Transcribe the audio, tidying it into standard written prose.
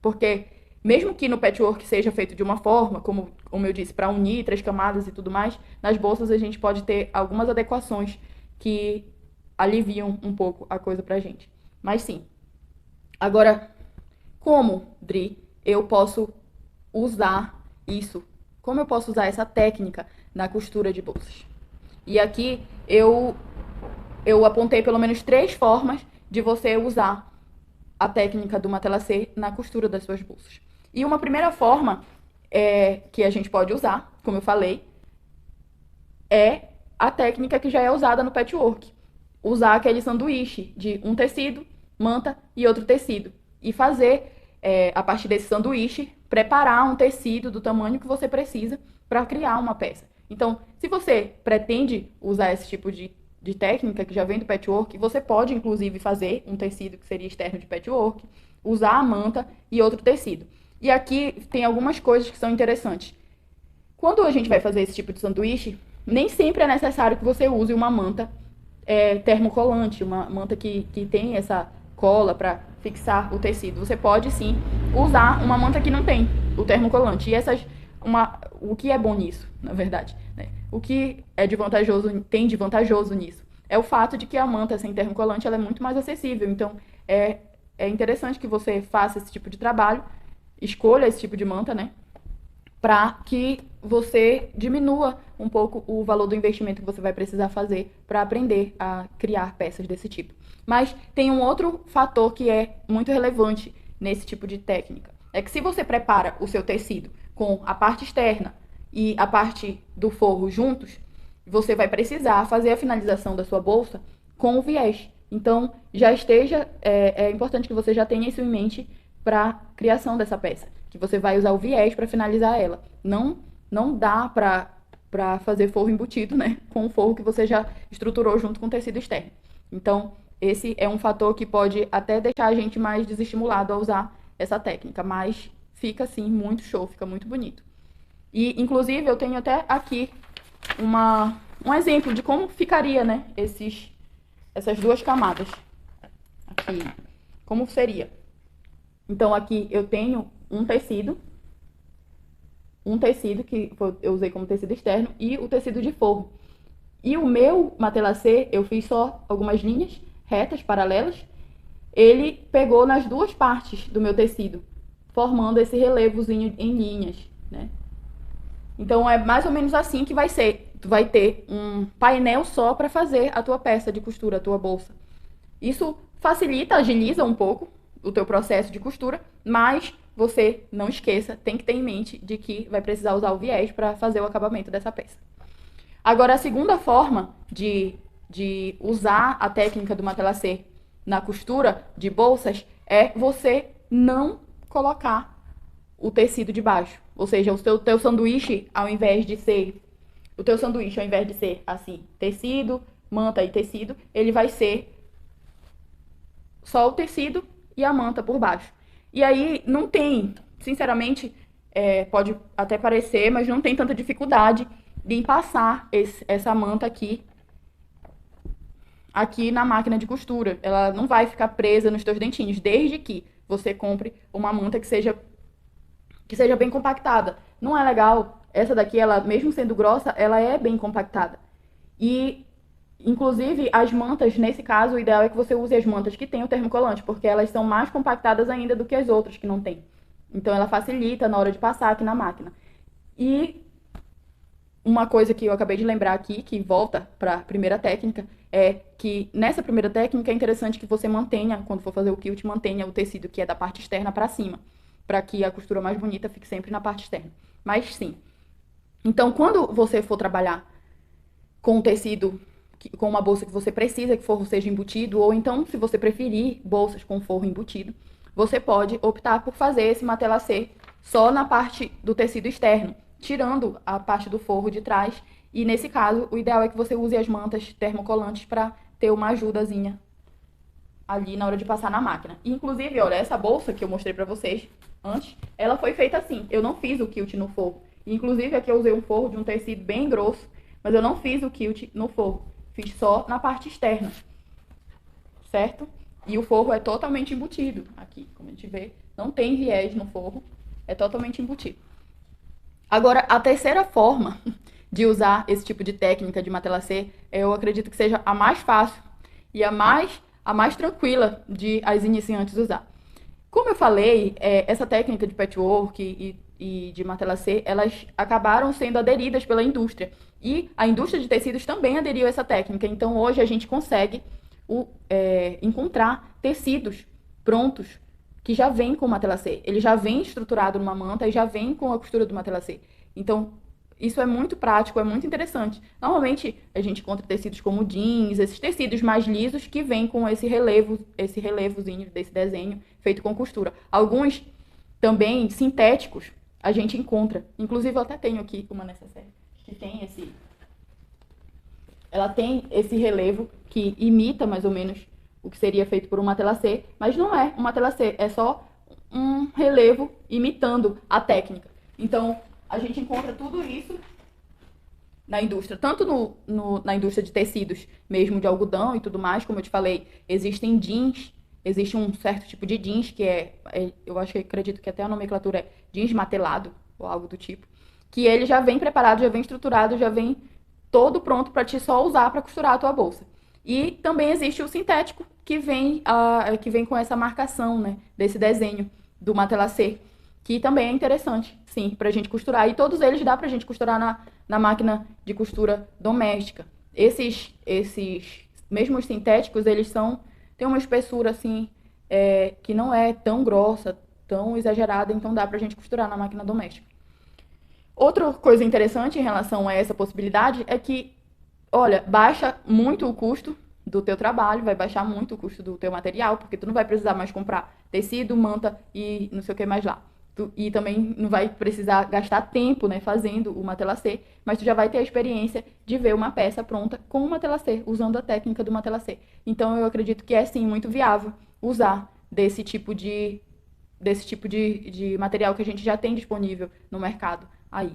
Porque mesmo que no patchwork seja feito de uma forma, como eu disse, para unir 3 camadas e tudo mais, nas bolsas a gente pode ter algumas adequações que aliviam um pouco a coisa pra gente. Mas sim. Agora, como, Dri, eu posso usar isso? Como eu posso usar essa técnica na costura de bolsas? E aqui eu apontei pelo menos 3 formas de você usar a técnica do matelassé na costura das suas bolsas. E uma primeira forma que a gente pode usar, como eu falei, é a técnica que já é usada no patchwork. Usar aquele sanduíche de um tecido, manta e outro tecido. E fazer, a partir desse sanduíche, preparar um tecido do tamanho que você precisa para criar uma peça. Então, se você pretende usar esse tipo de técnica que já vem do patchwork, você pode, inclusive, fazer um tecido que seria externo de patchwork, usar a manta e outro tecido. E aqui tem algumas coisas que são interessantes. Quando a gente vai fazer esse tipo de sanduíche, nem sempre é necessário que você use uma manta termocolante, uma manta que tem essa cola para fixar o tecido. Você pode sim usar uma manta que não tem o termocolante. E o que é bom nisso, na verdade, né? O que é tem de vantajoso nisso é o fato de que a manta sem termocolante ela é muito mais acessível. Então é interessante que você faça esse tipo de trabalho, escolha esse tipo de manta, né? Para que você diminua um pouco o valor do investimento que você vai precisar fazer para aprender a criar peças desse tipo. Mas tem um outro fator que é muito relevante nesse tipo de técnica. É que se você prepara o seu tecido com a parte externa e a parte do forro juntos, você vai precisar fazer a finalização da sua bolsa com o viés. Então, é importante que você já tenha isso em mente para a criação dessa peça, que você vai usar o viés para finalizar ela. Não dá para fazer forro embutido, né, com o forro que você já estruturou junto com o tecido externo. Então, esse é um fator que pode até deixar a gente mais desestimulado a usar essa técnica, mas fica assim muito show, fica muito bonito. E inclusive eu tenho até aqui um exemplo de como ficaria, né, essas 2 camadas. Aqui, como seria? Então aqui eu tenho um tecido que eu usei como tecido externo e o tecido de forro. E o meu matelassé, eu fiz só algumas linhas retas, paralelas. Ele pegou nas 2 partes do meu tecido, formando esse relevozinho em linhas, né? Então é mais ou menos assim que vai ser. Tu vai ter um painel só para fazer a tua peça de costura, a tua bolsa. Isso facilita, agiliza um pouco o teu processo de costura, mas você não esqueça, tem que ter em mente de que vai precisar usar o viés para fazer o acabamento dessa peça. Agora, a segunda forma de usar a técnica do matelassé na costura de bolsas é você não colocar o tecido de baixo. Ou seja, o teu sanduíche, ao invés de ser assim, tecido, manta e tecido, ele vai ser só o tecido e a manta por baixo. E aí não tem, sinceramente, pode até parecer, mas não tem tanta dificuldade de passar essa manta aqui na máquina de costura. Ela não vai ficar presa nos teus dentinhos, desde que você compre uma manta que seja bem compactada. Não é legal, essa daqui, ela mesmo sendo grossa, ela é bem compactada. E inclusive, as mantas, nesse caso, o ideal é que você use as mantas que têm o termocolante, porque elas são mais compactadas ainda do que as outras que não têm. Então, ela facilita na hora de passar aqui na máquina. E uma coisa que eu acabei de lembrar aqui, que volta para a primeira técnica, é que nessa primeira técnica é interessante que você mantenha, quando for fazer o quilt, mantenha o tecido que é da parte externa para cima, para que a costura mais bonita fique sempre na parte externa. Mas sim. Então, quando você for trabalhar com o tecido, com uma bolsa que você precisa que o forro seja embutido, ou então, se você preferir bolsas com forro embutido, você pode optar por fazer esse matelassé só na parte do tecido externo, tirando a parte do forro de trás. E nesse caso, o ideal é que você use as mantas termocolantes para ter uma ajudazinha ali na hora de passar na máquina. E, inclusive, olha, essa bolsa que eu mostrei para vocês antes, ela foi feita assim. Eu não fiz o quilt no forro. E, inclusive, aqui eu usei um forro de um tecido bem grosso, mas eu não fiz o quilt no forro. Fiz só na parte externa, certo? E o forro é totalmente embutido aqui, como a gente vê, não tem viés no forro, é totalmente embutido. Agora, a terceira forma de usar esse tipo de técnica de matelassê, eu acredito que seja a mais fácil e a mais tranquila de as iniciantes usar. Como eu falei, essa técnica de patchwork e de matelassê, elas acabaram sendo aderidas pela indústria. E a indústria de tecidos também aderiu a essa técnica. Então, hoje a gente consegue encontrar tecidos prontos que já vem com matelassê. Ele já vem estruturado numa manta e já vem com a costura do matelassê. Então, isso é muito prático, é muito interessante. Normalmente, a gente encontra tecidos como jeans, esses tecidos mais lisos que vêm com esse relevozinho desse desenho feito com costura. Alguns também sintéticos a gente encontra. Inclusive, eu até tenho aqui uma necessaire que tem ela tem esse relevo que imita mais ou menos o que seria feito por um matelassê, mas não é um matelassê, é só um relevo imitando a técnica. Então, a gente encontra tudo isso na indústria, tanto na indústria de tecidos mesmo, de algodão e tudo mais, como eu te falei, existem jeans, existe um certo tipo de jeans que eu acredito que até a nomenclatura é jeans matelado, ou algo do tipo, que ele já vem preparado, já vem estruturado, já vem todo pronto para te só usar para costurar a tua bolsa. E também existe o sintético, que vem com essa marcação, né, desse desenho do matelassê, que também é interessante, sim, para a gente costurar. E todos eles dá para a gente costurar na máquina de costura doméstica. Mesmo os sintéticos, eles têm uma espessura assim, que não é tão grossa, tão exagerada, então dá para a gente costurar na máquina doméstica. Outra coisa interessante em relação a essa possibilidade é que, olha, baixa muito o custo do teu trabalho, vai baixar muito o custo do teu material, porque tu não vai precisar mais comprar tecido, manta e não sei o que mais lá. E também não vai precisar gastar tempo, né, fazendo o matelassê, mas tu já vai ter a experiência de ver uma peça pronta com o matelassê, usando a técnica do matelassê. Então eu acredito que é sim muito viável usar desse tipo de material que a gente já tem disponível no mercado aí.